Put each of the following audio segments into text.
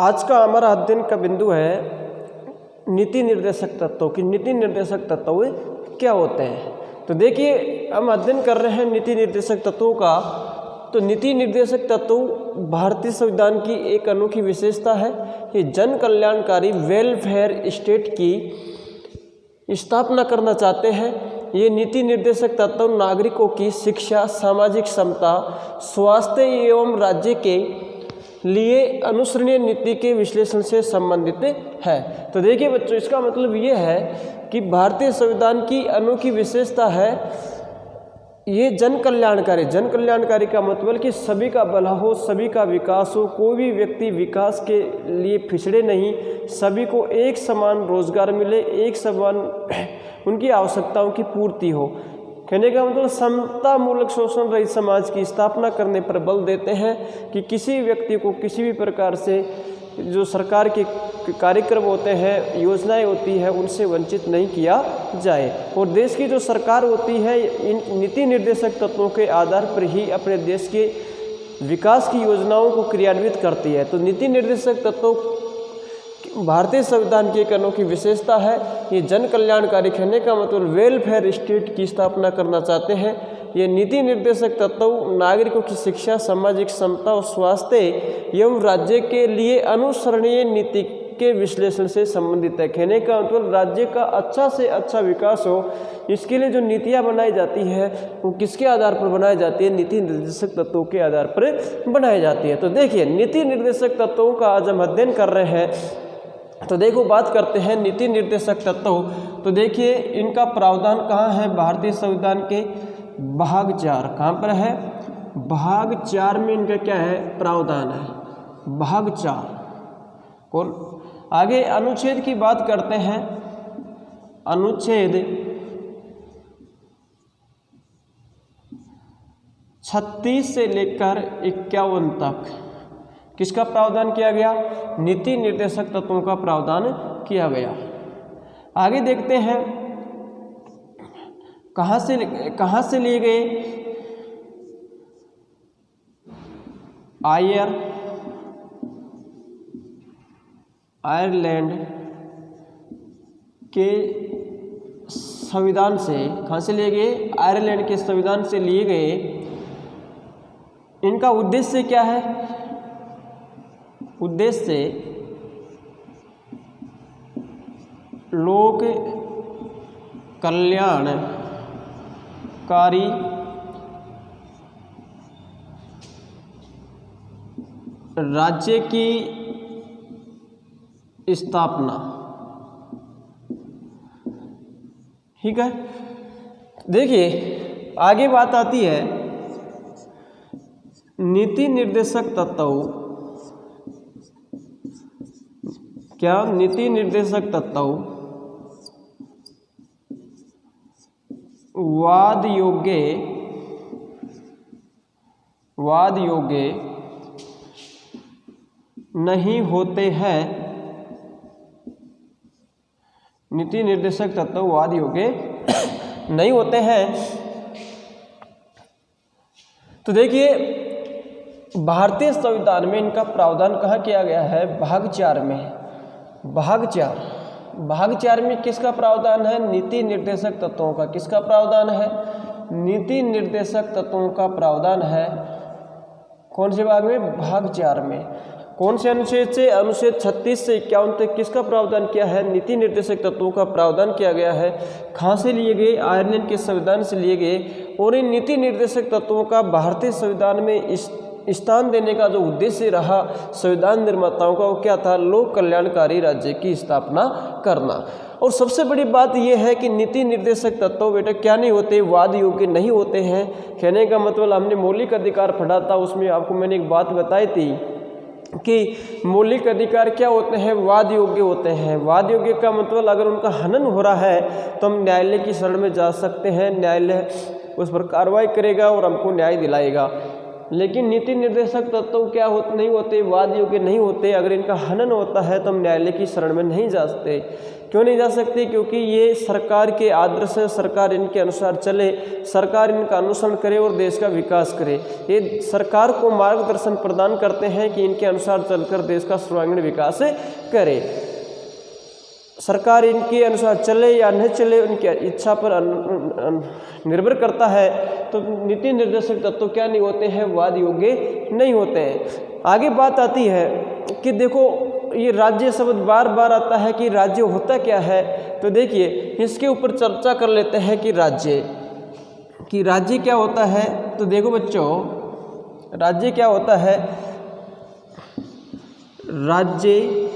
आज का हमारा अध्ययन का बिंदु है नीति निर्देशक तत्वों की। नीति निर्देशक तत्व क्या होते हैं? तो देखिए, हम अध्ययन कर रहे हैं नीति निर्देशक तत्वों का। तो नीति निर्देशक तत्व भारतीय संविधान की एक अनोखी विशेषता है। ये जन कल्याणकारी वेलफेयर स्टेट की स्थापना करना चाहते हैं। ये नीति निर्देशक तत्व नागरिकों की शिक्षा, सामाजिक समता, स्वास्थ्य एवं राज्य के लिए अनुसरणीय नीति के विश्लेषण से संबंधित है। तो देखिए बच्चों, इसका मतलब ये है कि भारतीय संविधान की अनोखी विशेषता है ये जन कल्याणकारी। जन कल्याणकारी का मतलब कि सभी का भला हो, सभी का विकास हो, कोई भी व्यक्ति विकास के लिए पिछड़े नहीं, सभी को एक समान रोजगार मिले, एक समान उनकी आवश्यकताओं की पूर्ति हो। कहने का मतलब समता मूलक शोषण रहित समाज की स्थापना करने पर बल देते हैं कि किसी व्यक्ति को किसी भी प्रकार से जो सरकार के कार्यक्रम होते हैं, योजनाएं होती है, उनसे वंचित नहीं किया जाए। और देश की जो सरकार होती है इन नीति निर्देशक तत्वों के आधार पर ही अपने देश के विकास की योजनाओं को क्रियान्वित करती है। तो नीति निर्देशक तत्व भारतीय संविधान की एक अनोखी विशेषता है। ये जन कल्याणकारी, कहने का मतलब वेलफेयर स्टेट की स्थापना करना चाहते हैं। ये नीति निर्देशक तत्व नागरिकों की शिक्षा, सामाजिक समता और स्वास्थ्य एवं राज्य के लिए अनुसरणीय नीति के विश्लेषण से संबंधित है। कहने का मतलब राज्य का अच्छा से अच्छा विकास हो, इसके लिए जो नीतियाँ बनाई जाती है वो किसके आधार पर बनाई जाती है? नीति निर्देशक तत्वों के आधार पर बनाई जाती है। तो देखिए, नीति निर्देशक तत्वों का आज हम अध्ययन कर रहे हैं। तो देखो, बात करते हैं नीति निर्देशक तत्व। तो देखिए, इनका प्रावधान कहाँ है भारतीय संविधान के? भाग 4। कहाँ पर है? भाग 4 में इनका क्या है? प्रावधान है, भाग 4। कौन? आगे अनुच्छेद की बात करते हैं। अनुच्छेद 36 से लेकर 51 तक किसका प्रावधान किया गया? नीति निर्देशक तत्वों का प्रावधान किया गया। आगे देखते हैं कहाँ से लिए गए? आयरलैंड के संविधान से। कहाँ से लिए गए? आयरलैंड के संविधान से लिए गए। इनका उद्देश्य क्या है? उद्देश्य लोक कल्याणकारी राज्य की स्थापना। ठीक है। देखिए, आगे बात आती है नीति निर्देशक तत्व। क्या? नीति निर्देशक तत्व वाद योग्य नहीं होते हैं। नीति निर्देशक तत्व वाद योग्य नहीं होते हैं। तो देखिए, भारतीय संविधान में इनका प्रावधान कहाँ किया गया है? भाग 4 में। भाग 4 में किसका प्रावधान है? नीति निर्देशक तत्वों का। किसका प्रावधान है? नीति निर्देशक तत्वों का प्रावधान है। कौन से भाग में? भाग 4 में। कौन से अनुच्छेद से? अनुच्छेद 36 से 51 तक किसका प्रावधान किया है? नीति निर्देशक तत्वों का प्रावधान किया गया है। कहाँ से लिए गए? आयरलैंड के संविधान से लिए गए। और इन नीति निर्देशक तत्वों का भारतीय संविधान में स्थान देने का जो उद्देश्य रहा संविधान निर्माताओं का, वो क्या था? लोक कल्याणकारी राज्य की स्थापना करना। और सबसे बड़ी बात यह है कि नीति निर्देशक तत्व बेटा क्या नहीं होते? वाद योग्य नहीं होते हैं। कहने का मतलब हमने मौलिक अधिकार पढ़ा था, उसमें आपको मैंने एक बात बताई थी कि मौलिक अधिकार क्या होते हैं? वाद योग्य होते हैं। वाद योग्य का मतलब अगर उनका हनन हो रहा है तो हम न्यायालय की शरण में जा सकते हैं, न्यायालय उस पर कार्रवाई करेगा और हमको न्याय दिलाएगा। लेकिन नीति निर्देशक तत्व क्या नहीं होते, वाद योग्य नहीं होते। अगर इनका हनन होता है तो हम न्यायालय की शरण में नहीं जा सकते। क्यों नहीं जा सकते? क्योंकि ये सरकार के आदर्श है, सरकार इनके अनुसार चले, सरकार इनका अनुसरण करे और देश का विकास करे। ये सरकार को मार्गदर्शन प्रदान करते हैं कि इनके अनुसार चलकर देश का सर्वांगीण विकास करे। सरकार इनके अनुसार चले या नहीं चले उनकी इच्छा पर निर्भर करता है। तो नीति निर्देशक तत्व क्या नहीं होते हैं, वाद योग्य नहीं होते हैं। आगे बात आती है कि देखो ये राज्य शब्द बार बार आता है कि राज्य होता क्या है। तो देखिए इसके ऊपर चर्चा कर लेते हैं कि राज्य क्या होता है। तो देखो बच्चों, राज्य क्या होता है? राज्य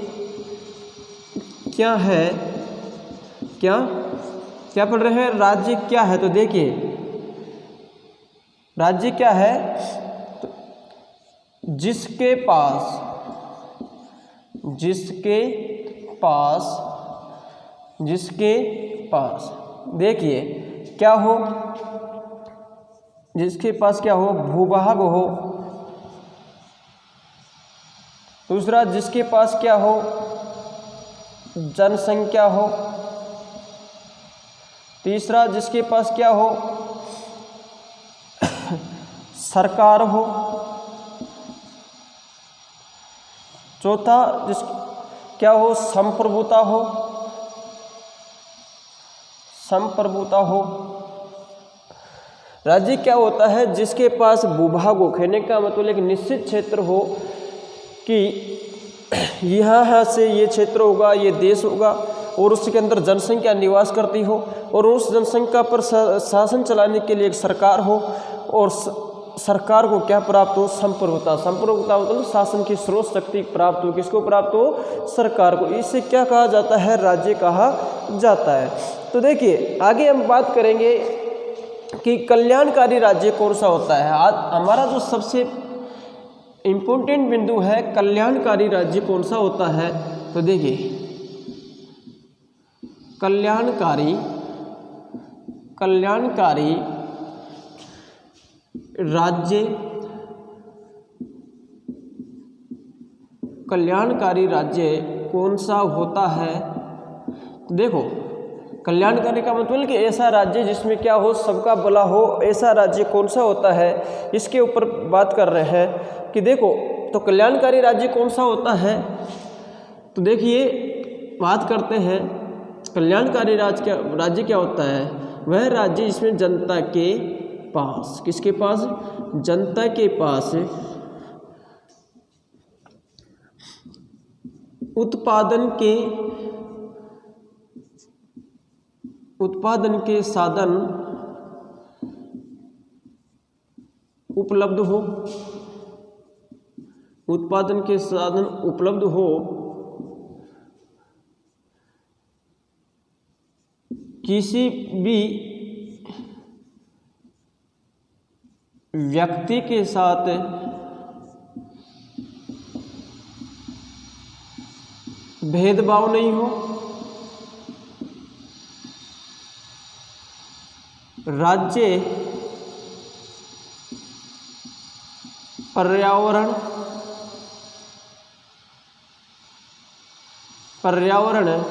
क्या है? क्या पढ़ रहे हैं? राज्य क्या है? तो देखिए राज्य क्या है? तो जिसके पास देखिए क्या हो, जिसके पास क्या हो, भूभाग हो। दूसरा जिसके पास क्या हो, जनसंख्या हो। तीसरा जिसके पास क्या हो, सरकार हो। चौथा क्या हो, संप्रभुता हो। राज्य क्या होता है? जिसके पास भूभाग हो, कहने का मतलब एक निश्चित क्षेत्र हो कि यहाँ से ये क्षेत्र होगा, ये देश होगा और उसके अंदर जनसंख्या निवास करती हो और उस जनसंख्या पर शासन चलाने के लिए एक सरकार हो और सरकार को क्या प्राप्त हो, संप्रभुता मतलब शासन की स्रोत शक्ति प्राप्त हो। किसको प्राप्त हो? सरकार को। इसे क्या कहा जाता है? राज्य कहा जाता है। तो देखिए आगे हम बात करेंगे कि कल्याणकारी राज्य कौन सा होता है। आज हमारा जो सबसे इम्पोर्टेंट बिंदु है, कल्याणकारी राज्य कौन सा होता है। तो देखिए कल्याणकारी राज्य कौन सा होता है। तो देखो कल्याणकारी का मतलब कि ऐसा राज्य जिसमें क्या हो, सबका भला हो, ऐसा राज्य कौन सा होता है, इसके ऊपर बात कर रहे हैं कि देखो तो कल्याणकारी राज्य कौन सा होता है। तो देखिए बात करते हैं कल्याणकारी राज्य क्या होता है। वह राज्य जिसमें जनता के पास, किसके पास, जनता के पास उत्पादन के साधन उपलब्ध हो, किसी भी व्यक्ति के साथ भेदभाव नहीं हो, राज्य पर्यावरण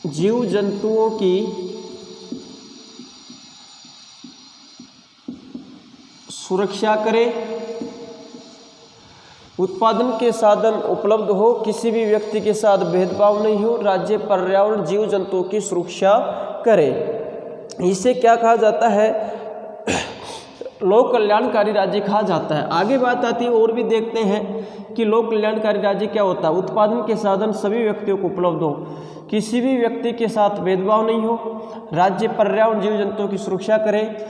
जीव जंतुओं की सुरक्षा करे, उत्पादन के साधन उपलब्ध हो, किसी भी व्यक्ति के साथ भेदभाव नहीं हो, राज्य पर्यावरण जीव जंतुओं की सुरक्षा करे। इसे क्या कहा जाता है? लोक कल्याणकारी राज्य कहा जाता है। आगे बात आती है और भी देखते हैं कि लोक कल्याणकारी राज्य क्या होता है। उत्पादन के साधन सभी व्यक्तियों को उपलब्ध हो, किसी भी व्यक्ति के साथ भेदभाव नहीं हो, राज्य पर्यावरण जीव जंतुओं की सुरक्षा करे,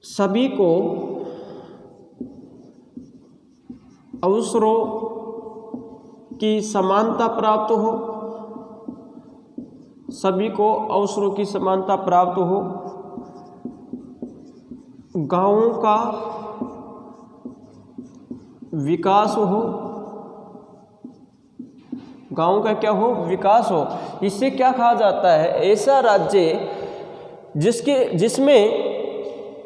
सभी को अवसरों की समानता प्राप्त हो, गांवों का विकास हो, गांव का क्या हो, विकास हो। इससे क्या कहा जाता है? ऐसा राज्य जिसमें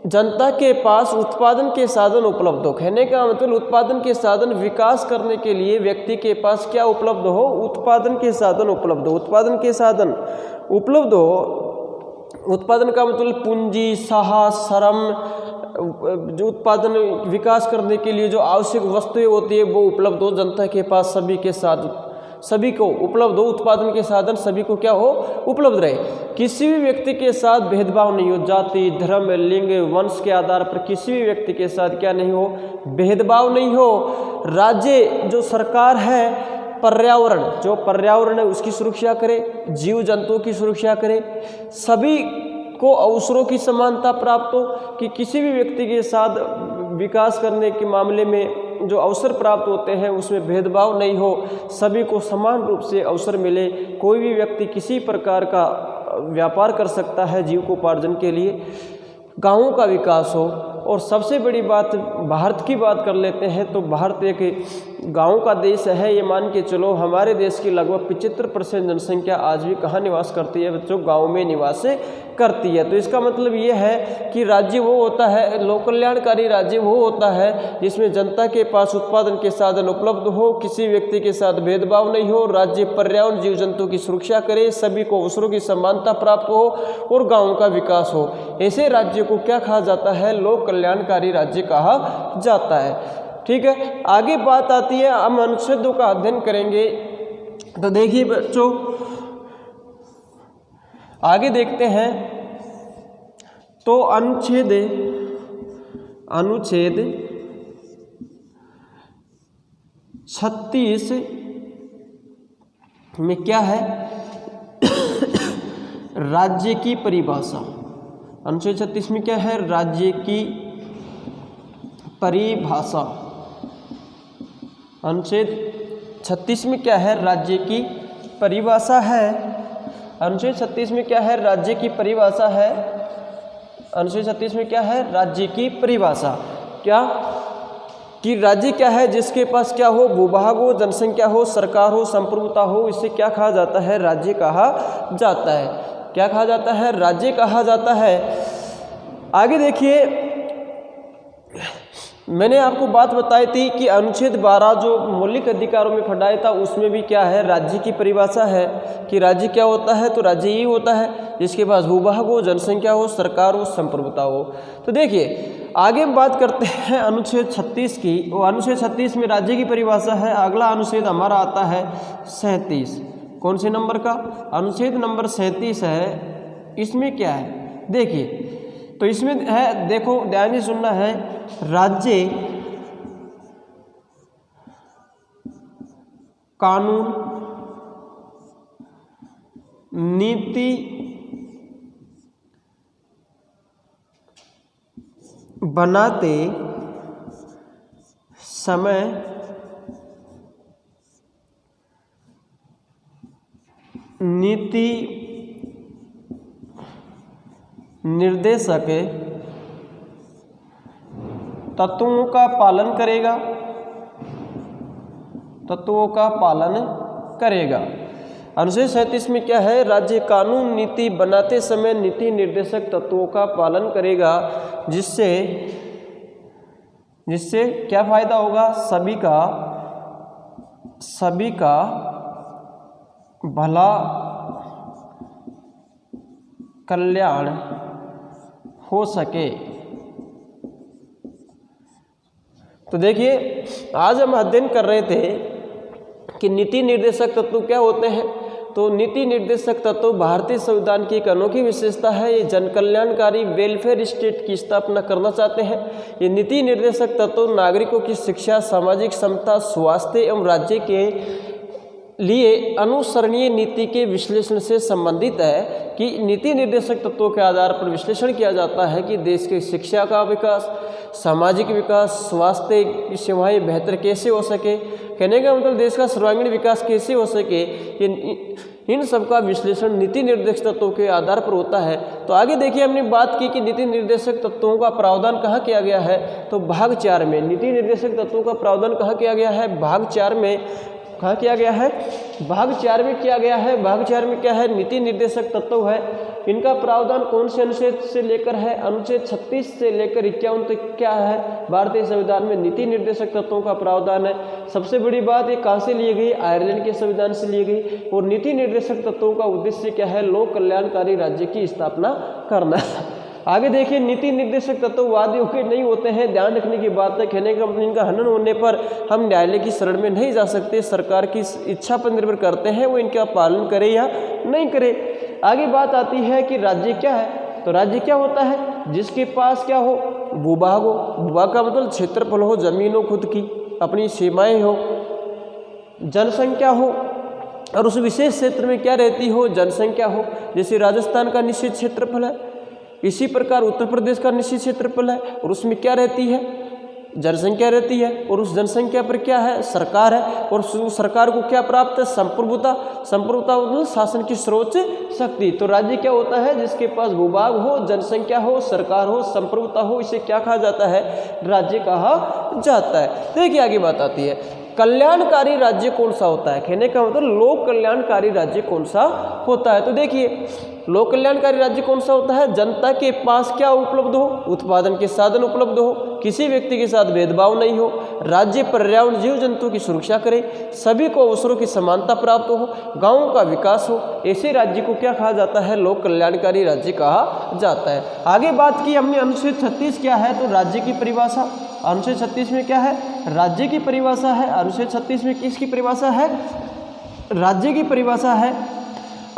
जनता के पास उत्पादन के साधन उपलब्ध हो। कहने का मतलब उत्पादन के साधन, विकास करने के लिए व्यक्ति के पास क्या उपलब्ध हो? उत्पादन के साधन उपलब्ध हो। उत्पादन के साधन उपलब्ध हो। उत्पादन का मतलब पूंजी, साहस, श्रम, जो उत्पादन विकास करने के लिए जो आवश्यक वस्तुएं होती है वो उपलब्ध हो जनता के पास, सभी के साथ, सभी को उपलब्ध हो। उत्पादन के साधन सभी को क्या हो? उपलब्ध रहे। किसी भी व्यक्ति के साथ भेदभाव नहीं हो, जाति, धर्म, लिंग, वंश के आधार पर किसी भी व्यक्ति के साथ क्या नहीं हो? भेदभाव नहीं हो। राज्य जो सरकार है, पर्यावरण, जो पर्यावरण है उसकी सुरक्षा करे, जीव जंतुओं की सुरक्षा करे, सभी को अवसरों की समानता प्राप्त हो, कि किसी भी व्यक्ति के साथ विकास करने के मामले में जो अवसर प्राप्त होते हैं उसमें भेदभाव नहीं हो, सभी को समान रूप से अवसर मिले। कोई भी व्यक्ति किसी प्रकार का व्यापार कर सकता है जीविकोपार्जन के लिए। गाँवों का विकास हो। और सबसे बड़ी बात, भारत की बात कर लेते हैं तो भारत एक गाँव का देश है। ये मान के चलो हमारे देश की लगभग 75% जनसंख्या आज भी कहाँ निवास करती है बच्चों? गाँव में निवास करती है। तो इसका मतलब ये है कि राज्य वो होता है, लोक कल्याणकारी राज्य वो होता है जिसमें जनता के पास उत्पादन के साधन उपलब्ध हो, किसी व्यक्ति के साथ भेदभाव नहीं हो, राज्य पर्यावरण जीव जंतु की सुरक्षा करे, सभी को अवसरों की समानता प्राप्त हो और गाँव का विकास हो। ऐसे राज्य को क्या कहा जाता है? लोक कल्याणकारी राज्य कहा जाता है। ठीक है, आगे बात आती है, हम अनुच्छेदों का अध्ययन करेंगे। तो देखिए बच्चों, आगे देखते हैं। तो अनुच्छेद 36 में क्या है? राज्य की परिभाषा। अनुच्छेद 36 में क्या है? राज्य की परिभाषा। अनुच्छेद 36 में क्या है? राज्य की परिभाषा है। अनुच्छेद 36 में क्या है? राज्य की परिभाषा है। अनुच्छेद 36 में क्या है? राज्य की परिभाषा। क्या कि राज्य क्या है? जिसके पास क्या हो? भूभाग हो, जनसंख्या हो, सरकार हो, संप्रभुता हो, इसे क्या कहा जाता है? राज्य कहा जाता है। क्या कहा जाता है? राज्य कहा जाता है। आगे देखिए, मैंने आपको बात बताई थी कि अनुच्छेद 12 जो मौलिक अधिकारों में पढ़ाया था उसमें भी क्या है? राज्य की परिभाषा है कि राज्य क्या होता है? तो राज्य ये होता है जिसके पास भूभाग हो, जनसंख्या हो, सरकार हो, संप्रभुता हो। तो देखिए आगे हम बात करते हैं अनुच्छेद 36 की। वो अनुच्छेद 36 में राज्य की परिभाषा है। अगला अनुच्छेद हमारा आता है 37। कौन से नंबर का? अनुच्छेद नंबर 37 है। इसमें क्या है? देखिए, तो इसमें है, देखो ध्यान से सुनना है, राज्य कानून, नीति बनाते समय नीति निर्देशक तत्वों का पालन करेगा, तत्वों का पालन करेगा। अनुच्छेद 37 में क्या है? राज्य कानून नीति बनाते समय नीति निर्देशक तत्वों का पालन करेगा, जिससे क्या फायदा होगा? सभी का भला कल्याण हो सके। तो देखिए, आज हम अध्ययन कर रहे थे कि नीति निर्देशक तत्व क्या होते हैं। तो नीति निर्देशक तत्व भारतीय संविधान की एक अनोखी विशेषता है। ये जन कल्याणकारी वेलफेयर स्टेट की स्थापना करना चाहते हैं। ये नीति निर्देशक तत्व नागरिकों की शिक्षा, सामाजिक समता, स्वास्थ्य एवं राज्य के लिए अनुसरणीय नीति के विश्लेषण से संबंधित है। कि नीति निर्देशक तत्वों के आधार पर विश्लेषण किया जाता है कि देश की शिक्षा का विकास, सामाजिक विकास, स्वास्थ्य की सेवाएं बेहतर कैसे हो सके। कहने का मतलब देश का सर्वांगीण विकास कैसे हो सके, इन सब का विश्लेषण नीति निर्देशक तत्वों के आधार पर होता है। तो आगे देखिए, हमने बात की कि नीति निर्देशक तत्वों का प्रावधान कहाँ किया गया है। तो भाग 4 में नीति निर्देशक तत्वों का प्रावधान कहाँ किया गया है? भाग 4 में कहाँ किया गया है, भाग 4 में किया गया है। भाग 4 में क्या है, नीति निर्देशक तत्व है, इनका प्रावधान कौन से अनुच्छेद से लेकर है, अनुच्छेद 36 से लेकर 51 तक क्या है भारतीय संविधान में नीति निर्देशक तत्वों का प्रावधान है। सबसे बड़ी बात ये कहाँ से ली गई, आयरलैंड के संविधान से ली गई। और नीति निर्देशक तत्वों का उद्देश्य क्या है, लोक कल्याणकारी राज्य की स्थापना करना। आगे देखिए, नीति निर्देशक तत्व वादियों के नहीं होते हैं, ध्यान रखने की बात है। कहने का मतलब इनका हनन होने पर हम न्यायालय की शरण में नहीं जा सकते, सरकार की इच्छा पर निर्भर करते हैं वो इनका पालन करे या नहीं करे। आगे बात आती है कि राज्य क्या है, तो राज्य क्या होता है, जिसके पास क्या हो, भूभाग हो। भूभाग का मतलब क्षेत्रफल हो, जमीन हो, खुद की अपनी सीमाएं हो, जनसंख्या हो, और उस विशेष क्षेत्र में क्या रहती हो, जनसंख्या हो। जैसे राजस्थान का निश्चित क्षेत्रफल है, इसी प्रकार उत्तर प्रदेश का निश्चित क्षेत्रफल है, और उसमें क्या रहती है, जनसंख्या रहती है, और उस जनसंख्या पर क्या है, सरकार है, और उस सरकार को क्या प्राप्त है, संप्रभुता। संप्रभुता मतलब शासन की सर्वोच्च शक्ति। तो राज्य क्या होता है, जिसके पास भूभाग हो, जनसंख्या हो, सरकार हो, संप्रभुता हो, इसे क्या कहा जाता है, राज्य कहा जाता है। देखिए आगे बात आती है, कल्याणकारी राज्य कौन सा होता है, कहने का मतलब लोक कल्याणकारी राज्य कौन सा होता है। तो देखिए, लोक कल्याणकारी राज्य कौन सा होता है, जनता के पास क्या उपलब्ध हो, उत्पादन के साधन उपलब्ध हो, किसी व्यक्ति के साथ भेदभाव नहीं हो, राज्य पर्यावरण जीव जंतु की सुरक्षा करे, सभी को अवसरों की समानता प्राप्त हो, गांवों का विकास हो, ऐसे राज्य को क्या कहा जाता है, लोक कल्याणकारी राज्य कहा जाता है। आगे बात की हमने अनुच्छेद 36 क्या है, तो राज्य की परिभाषा। अनुच्छेद 36 में क्या है, राज्य की परिभाषा है। अनुच्छेद 36 में किसकी परिभाषा है, राज्य की परिभाषा है।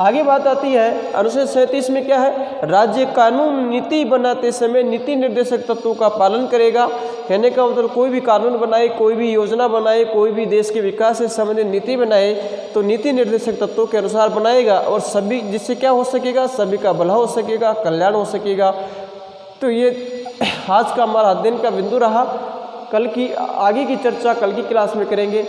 आगे बात आती है अनुच्छेद 37 में क्या है, राज्य कानून नीति बनाते समय नीति निर्देशक तत्वों का पालन करेगा। कहने का मतलब कोई भी कानून बनाए, कोई भी योजना बनाए, कोई भी देश के विकास से संबंधित नीति बनाए तो नीति निर्देशक तत्वों के अनुसार बनाएगा, और सभी जिससे क्या हो सकेगा, सभी का भला हो सकेगा, कल्याण हो सकेगा। तो ये आज का हमारा अध्ययन का बिंदु रहा। कल की आगे की चर्चा कल की क्लास में करेंगे।